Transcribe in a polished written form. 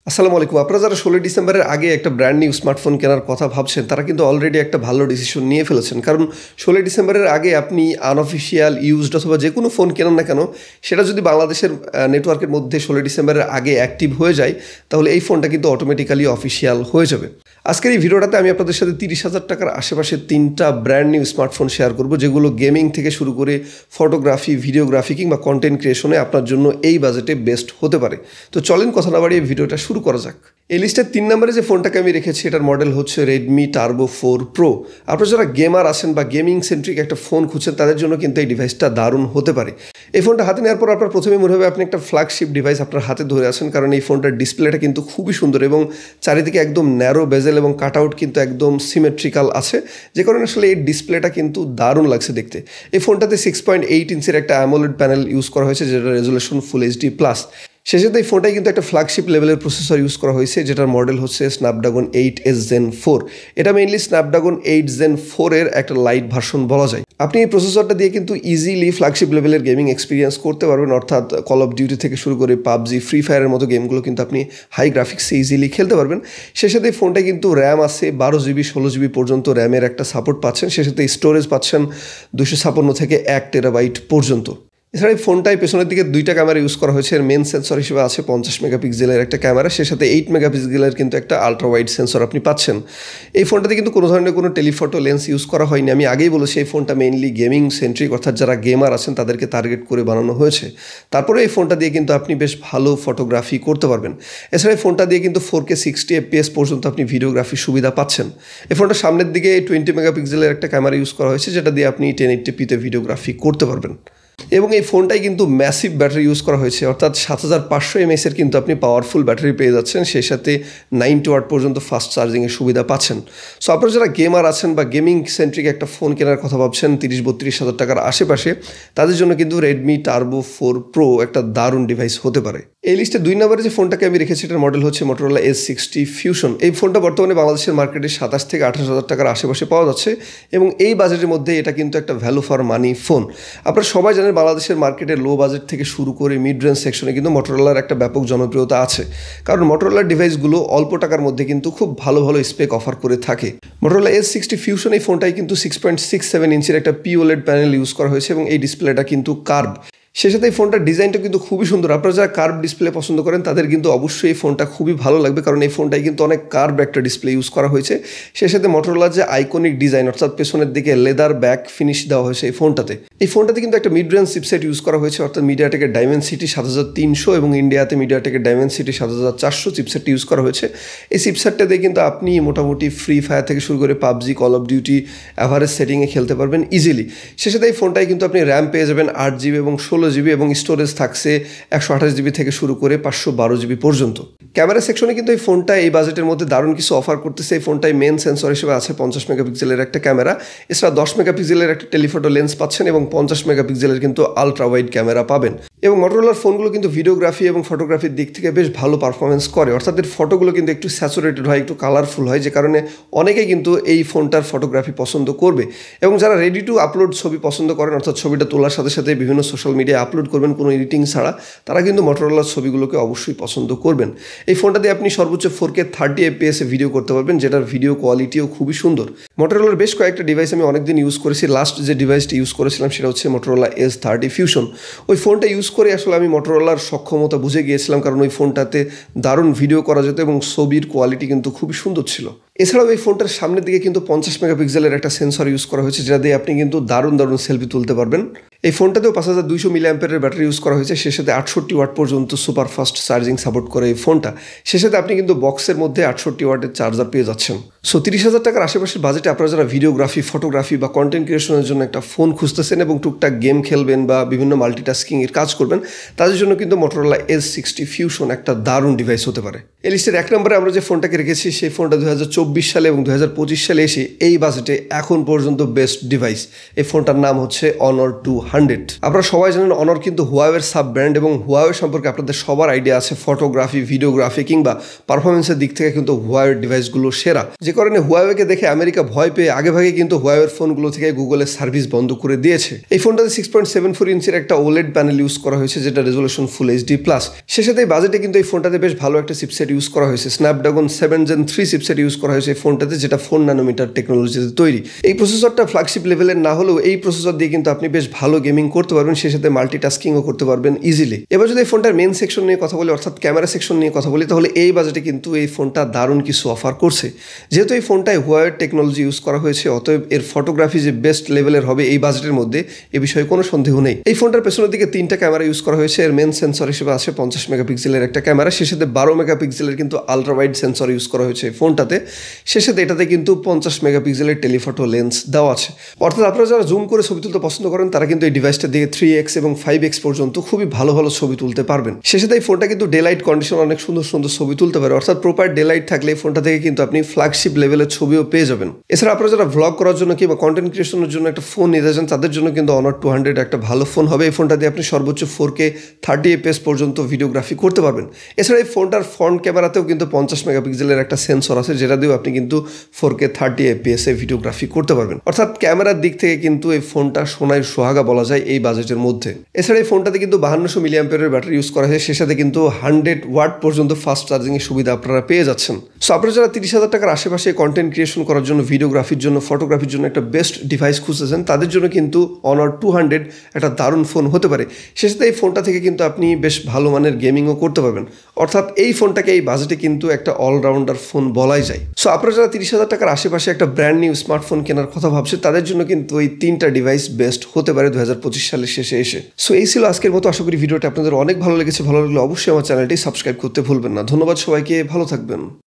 আসসালামু আলাইকুম। আপনারা যারা ১৬ ডিসেম্বরের আগে একটা ব্র্যান্ড নিউ স্মার্টফোন কেনার কথা ভাবছেন, তারা কিন্তু অলরেডি একটা ভালো ডিসিশন নিয়ে ফেলেছেন। কারণ ১৬ ডিসেম্বরের আগে আপনি আনঅফিসিয়াল, ইউজড অথবা যেকোনো ফোন কেনেন না কেন, সেটা যদি বাংলাদেশের নেটওয়ার্কের মধ্যে ১৬ ডিসেম্বরের আগে অ্যাক্টিভ হয়ে যায়, তাহলে এই ফোনটা কিন্তু অটোমেটিক্যালি অফিসিয়াল হয়ে যাবে। আজকের এই ভিডিওটাতে আমি আপনাদের সাথে ৩০,০০০ টাকার আশেপাশে ৩টা ব্র্যান্ড নিউ স্মার্টফোন শেয়ার করব, যেগুলো গেমিং থেকে শুরু করে ফটোগ্রাফি, ভিডিওগ্রাফি কিংবা কন্টেন্ট ক্রিয়েশনে আপনার জন্য এই বাজেটে বেস্ট হতে পারে। তো চলেন কথা না বাড়িয়ে ভিডিওটা শুরু করা যাক। এই লিস্টের ৩ নম্বরে যে ফোনটাকে আমি রেখেছি, এটার মডেল হচ্ছে রেডমি টার্বো 4 প্রো। আপনারা যারা গেমার আছেন বা গেমিং সেন্ট্রিক একটা ফোন খুঁজছেন, তাদের জন্য কিন্তু এই ডিভাইসটা দারুণ হতে পারে। এই ফোনটা হাতে নেওয়ার পর আপনার প্রথমে মনে হবে আপনি একটা ফ্ল্যাগশিপ ডিভাইস আপনার হাতে ধরে আছেন, কারণ এই ফোনটার ডিসপ্লেটা কিন্তু খুবই সুন্দর এবং চারিদিকে একদম ন্যারো বেজেল এবং কাট আউট কিন্তু একদম সিমেট্রিক্যাল আছে, যে কারণে আসলে এই ডিসপ্লেটা কিন্তু দারুণ লাগছে দেখতে। এই ফোনটাতে 6.8 ইঞ্চের একটা অ্যামোলেড প্যানেল ইউজ করা হয়েছে, যেটা রেজুলেশন ফুল এইচডি প্লাস। সেই সাথে এই ফোনটায় কিন্তু একটা ফ্ল্যাগশিপ লেভেলের প্রসেসর ইউজ করা হয়েছে, যেটার মডেল হচ্ছে স্ন্যাপড্রাগন 8s Gen 4। এটা মেইনলি স্ন্যাপড্রাগন 8 Gen 4 এর একটা লাইট ভার্সন বলা যায়। আপনি এই প্রসেসরটা দিয়ে কিন্তু ইজিলি ফ্ল্যাগশিপ লেভেলের গেমিং এক্সপিরিয়েন্স করতে পারবেন, অর্থাৎ কল অফ ডিউটি থেকে শুরু করে পাবজি, ফ্রি ফায়ারের মতো গেমগুলো কিন্তু আপনি হাই গ্রাফিক্সে ইজিলি খেলতে পারবেন। সেই সাথে ফোনটায় কিন্তু র্যাম আছে 12GB 16GB পর্যন্ত র্যামের একটা সাপোর্ট পাচ্ছেন। সেই সাথে স্টোরেজ পাচ্ছেন 256 থেকে 1 টেরাবাইট পর্যন্ত। এছাড়া এই ফোনটায় পেছনের দিকে 2টা ক্যামেরা ইউজ করা হয়েছে। এর মেন সেন্সর হিসেবে আছে 50 মেগাপিক্সেলের একটা ক্যামেরা, সেই সাথে 8 মেগাপিক্সেলের কিন্তু একটা আলট্রা ওয়াইড সেন্সর আপনি পাচ্ছেন। এই ফোনটাতে কিন্তু কোনো ধরনের কোনো টেলিফটো লেন্স ইউজ করা হয়নি। আমি আগেই বলেছি এই ফোনটা মেইনলি গেমিং সেন্ট্রিক, অর্থাৎ যারা গেমার আছেন তাদেরকে টার্গেট করে বানানো হয়েছে। তারপরে এই ফোনটা দিয়ে কিন্তু আপনি বেশ ভালো ফটোগ্রাফি করতে পারবেন। এছাড়া এই ফোনটা দিয়ে কিন্তু 4K 60 FPS পর্যন্ত আপনি ভিডিওগ্রাফির সুবিধা পাচ্ছেন। এই ফোনটার সামনের দিকে 20 মেগাপিক্সেলের একটা ক্যামেরা ইউজ করা হয়েছে, যেটা দিয়ে আপনি 1080pতে ভিডিওগ্রাফি করতে পারবেন। এবং এই ফোনটায় কিন্তু ম্যাসিভ ব্যাটারি ইউজ করা হয়েছে, অর্থাৎ 7500 mAh এর কিন্তু আপনি পাওয়ারফুল ব্যাটারি পেয়ে যাচ্ছেন। সেই সাথে 90 ওয়াট পর্যন্ত ফাস্ট চার্জিংয়ের সুবিধা পাচ্ছেন। সো আপনারা যারা গেমার আছেন বা গেমিং সেন্ট্রিক একটা ফোন কেনার কথা ভাবছেন 30-32 হাজার টাকার আশেপাশে, তাদের জন্য কিন্তু রেডমি টার্বো 4 প্রো একটা দারুণ ডিভাইস হতে পারে। এই লিস্টে 2 নম্বরে যে ফোনটাকে আমি রেখেছি, এটার মডেল হচ্ছে মোটরোলা S60 ফিউশন। এই ফোনটা বর্তমানে বাংলাদেশের মার্কেটে 27 থেকে 28 হাজার টাকার আশেপাশে পাওয়া যাচ্ছে এবং এই বাজেটের মধ্যে এটা কিন্তু একটা ভ্যালু ফর মানি ফোন। আপনারা সবাই জানেন বাংলাদেশের মার্কেটে লো বাজেট থেকে শুরু করে মিড রেঞ্জ সেকশনে কিন্তু মোটরোলার একটা ব্যাপক জনপ্রিয়তা আছে, কারণ মোটরোলার ডিভাইসগুলো অল্প টাকার মধ্যে কিন্তু খুব ভালো ভালো স্পেক অফার করে থাকে। মোটরোলা S60 ফিউশন এই ফোনটাই কিন্তু 6.67 ইঞ্চের একটা POLED প্যানেল ইউজ করা হয়েছে এবং এই ডিসপ্লেটা কিন্তু কার্ভ। সেই সাথে এই ফোনটার ডিজাইনটা কিন্তু খুবই সুন্দর। আপনারা যারা কার্ভ ডিসপ্লে পছন্দ করেন তাদের কিন্তু অবশ্যই এই ফোনটা খুবই ভালো লাগবে, কারণ এই ফোনটায় কিন্তু অনেক কার্ভ একটা ডিসপ্লে ইউজ করা হয়েছে। সেই সাথে মোটরোলার যে আইকনিক ডিজাইন, অর্থাৎ পেছনের দিকে লেদার ব্যাক ফিনিশ দেওয়া হয়েছে এই ফোনটাতে। এই ফোনটাতে কিন্তু একটা মিড রেঞ্জ চিপসেট ইউজ করা হয়েছে, অর্থাৎ মিডিয়াটেকের ডাইমেনসিটি 7300 এবং ইন্ডিয়াতে মিডিয়াটেকের ডাইমেনসিটি 7400 চিপসেট ইউজ করা হয়েছে। এই চিপসেটটা দিয়ে কিন্তু আপনি মোটামুটি ফ্রি ফায়ার থেকে শুরু করে PUBG, call of duty average সেটিংয়ে খেলতে পারবেন ইজিলি। সেই সাথে এই ফোনটায় কিন্তু আপনি র্যাম পেয়ে যাবেন 8GB এবং 16GB এবং স্টোরেজ থাকছে 128GB থেকে শুরু করে 512GB পর্যন্ত। ক্যামেরা সেকশনে কিন্তু এই ফোনটা এই বাজেটের মধ্যে দারুণ কিছু অফার করতেছে। এই ফোনটায় মেন সেন্সর হিসেবে আছে 50 মেগাপিক্সেলের একটা ক্যামেরা, এছাড়া 10 মেগাপিক্সেলের একটা টেলিফটো লেন্স পাচ্ছেন এবং 50 মেগাপিক্সেলের কিন্তু আলট্রা ওয়াইড ক্যামেরা পাবেন। এবং মোটরোলার ফোনগুলো কিন্তু ভিডিওগ্রাফি এবং ফটোগ্রাফির দিক থেকে বেশ ভালো পারফরমেন্স করে, অর্থাৎ এর ফটোগুলো কিন্তু একটু স্যাচুরেটেড হয়, একটু কালারফুল হয়, যে কারণে অনেকেই কিন্তু এই ফোনটার ফটোগ্রাফি পছন্দ করবে। এবং যারা রেডি টু আপলোড ছবি পছন্দ করেন, অর্থাৎ ছবিটা তোলার সাথে সাথে বিভিন্ন সোশ্যাল মিডিয়ায় আপলোড করবেন কোনো এডিটিং ছাড়া, তারা কিন্তু মোটরোলার ছবিগুলোকে অবশ্যই পছন্দ করবেন। এই ফোনটা দিয়ে আপনি সর্বোচ্চ 4K 30 FPS ভিডিও করতে পারবেন, যেটার ভিডিও কোয়ালিটিও খুবই সুন্দর। মোটরোলার বেশ কয়েকটা ডিভাইস আমি অনেকদিন ইউজ করেছি। লাস্ট যে ডিভাইসটি ইউজ করেছিলাম সেটা হচ্ছে মোটরোলা S30 ফিউশন। ওই ফোনটা ইউজ করে আসলে আমি মোটরোলার সক্ষমতা বুঝে গিয়েছিলাম, কারণ ওই ফোনটাতে দারুণ ভিডিও করা যেত এবং ছবির কোয়ালিটি কিন্তু খুবই সুন্দর ছিল। এছাড়াও এই ফোনটার সামনের দিকে কিন্তু 50 মেগাপিক্সেলের একটা সেন্সর ইউজ করা হয়েছে, যেটা দিয়ে আপনি কিন্তু দারুণ সেলফি তুলতে পারবেন। এই ফোনটাতেও 5200 mAh ব্যাটারি ইউজ করা হয়েছে। সে সাথে 68 ওয়াট পর্যন্ত সুপার ফাস্ট চার্জিং সাপোর্ট করে এই ফোনটা। সে সাথে আপনি কিন্তু বক্সের মধ্যে 68 ওয়াটের চার্জার পেয়ে যাচ্ছেন। সো 30,000 টাকার আশেপাশের বাজেটে আপনারা যারা ভিডিওগ্রাফি, ফটোগ্রাফি বা কন্টেন্ট ক্রিয়েশনের জন্য একটা ফোন খুঁজতেছেন এবং টুকটাক গেম খেলবেন বা বিভিন্ন মাল্টিটাস্কিং এর কাজ করবেন, তাদের জন্য কিন্তু মোটরোলা S60 ফিউশন একটা দারুণ ডিভাইস হতে পারে। এই লিস্টের 1 নম্বরে আমরা যে ফোনটাকে রেখেছি, সেই ফোনটা 2024 সালে এবং 2025 সালে এসে এই বাজেটে এখন পর্যন্ত বেস্ট ডিভাইস। এই ফোনটার নাম হচ্ছে Honor 200। আপনারা সবাই জানেন অনর কিন্তু হুয়াওয়ের সাব ব্র্যান্ড এবং হুয়াওয়ে সম্পর্কে আপনাদের সবার আইডিয়া আছে। ফটোগ্রাফি, ভিডিওগ্রাফি কিংবা পারফরমেন্সের দিক থেকে কিন্তু হুয়াওয়ের ডিভাইসগুলো সেরা, যে করেন হুয়াওয়েকে দেখে আমেরিকা ভয় পেয়ে আগেভাগে কিন্তু হুয়াওয়ের ফোনগুলো থেকে গুগলের সার্ভিস বন্ধ করে দিয়েছে। এই ফোনটাতে 6.74 ইঞ্চের একটা ওলেড প্যানেল ইউজ করা হয়েছে, যেটা রেজলিউশন ফুল এইচডি প্লাস। সে সাথে বাজেটে কিন্তু এই ফোনটাতে বেশ ভালো একটা চিপসেট ইউজ করা হয়েছে, স্ন্যাপড্রাগন 7 Gen 3 চিপসেট ইউজ করা হয়েছে এই ফোনটাতে, যেটা 4 ন্যানোমিটার টেকনোলজিতে তৈরি। এই প্রসেসরটা ফ্ল্যাগশিপ লেভেলের না হলেও এই প্রসেসর দিয়ে কিন্তু আপনি বেশ ভালো গেমিং করতে পারবেন, সেই সাথে মাল্টিটাস্কিংও করতে পারবেন ইজিলি। এবার যদি এই ফোনটার মেন সেকশন নিয়ে কথা বলি, অর্থাৎ ক্যামেরা সেকশন নিয়ে কথা বলি, তাহলে এই বাজেটে কিন্তু এই ফোনটা দারুণ কিছু অফার করছে। যেহেতু এই ফোনটায় হুয়াওয়ের টেকনোলজি ইউজ করা হয়েছে, অতএব এর ফটোগ্রাফি যে বেস্ট লেভেলের হবে এই বাজেটের মধ্যে, এ বিষয়ে কোনো সন্দেহ নেই। এই ফোনটার পেছনের দিকে 3টা ক্যামেরা ইউজ করা হয়েছে। এর মেন সেন্সর হিসেবে আছে 50 মেগাপিক্সেলের একটা ক্যামেরা, সে সাথে 12 মেগাপিক্সেলের কিন্তু আলট্রা ওয়াইড সেন্সর ইউজ করা হয়েছে এই ফোনটাতে। সে সাথে এটাতে কিন্তু 50 মেগাপিক্সেলের টেলিফটো লেন্স দেওয়া আছে। অর্থাৎ আপনারা যারা জুম করে ছবি তুলতে পছন্দ করেন তারা কিন্তু এই ডিভাইসটা দিয়ে 3x এবং 5x পর্যন্ত খুবই ভালো ভালো ছবি তুলতে পারবেন। সে সাথে এই ফোনটা কিন্তু ডে লাইট কন্ডিশন অনেক সুন্দর সুন্দর ছবি তুলতে পারে, অর্থাৎ প্রপার ডে লাইট থাকলে এই ফোনটা থেকে কিন্তু আপনি ফ্ল্যাগশিপ লেভেলের ছবিও পেয়ে যাবেন। এছাড়া আপনারা যারা ভ্লগ করার জন্য কিংবা কন্টেন্ট ক্রিয়েশনের জন্য একটা ফোন নিতে চান তাদের জন্য কিন্তু Honor 200 একটা ভালো ফোন হবে। এই ফোনটা দিয়ে আপনি সর্বোচ্চ 4K 30 fps পর্যন্ত ভিডিওগ্রাফি করতে পারবেন। এছাড়া এই ফোনটার ফ্রন্ট ক্যামেরাতেও কিন্তু 50 মেগাপিক্সেলের একটা সেন্সর আছে, যেটা দিয়েও আপনি কিন্তু 4K 30 fps এ ভিডিওগ্রাফি করতে পারবেন। অর্থাৎ ক্যামেরার দিক থেকে কিন্তু এই ফোনটা সোনার সোহাগা বলা যায় এই বাজেটের মধ্যে। এছাড়া এই ফোনটাতে কিন্তু 5200 মিলিঅ্যাম্পিয়ারের ব্যাটারি ইউজ করা হয়েছে, সে সাথে কিন্তু 100 ওয়াট পর্যন্ত ফাস্ট চার্জিং এর সুবিধা আপনারা পেয়ে যাচ্ছেন। সো আপনারা যারা 30,000 টাকার আশেপাশে কন্টেন্ট ক্রিয়েশন করার জন্য, ভিডিওগ্রাফির জন্য, ফটোগ্রাফির জন্য একটা বেস্ট ডিভাইস খুঁজতেছেন, তাদের জন্য কিন্তু Honor 200 একটা দারুণ ফোন হতে পারে। সে সাথে এই ফোনটা থেকে কিন্তু আপনি বেশ ভালো মানের গেমিংও করতে পারবেন। অর্থাৎ এই ফোনটাকে এই বাজেটে কিন্তু একটা অলরাউন্ডার ফোন বলাই যায়। সো আপনারা যারা 30,000 টাকার আশেপাশে একটা ব্র্যান্ড নিউ স্মার্টফোন কেনার কথা ভাবছেন তাদের জন্য কিন্তু এই 3টা ডিভাইস বেস্ট হতে পারে 2025 সালের শেষে এসে। সো এই ছিল আজকের মতো। আশা করি ভিডিওটা আপনাদের অনেক ভালো লেগেছে। ভালো লাগলে অবশ্যই আমার চ্যানেলটি সাবস্ক্রাইব করতে ভুলবেন না। ধন্যবাদ সবাইকে, ভালো থাকবেন।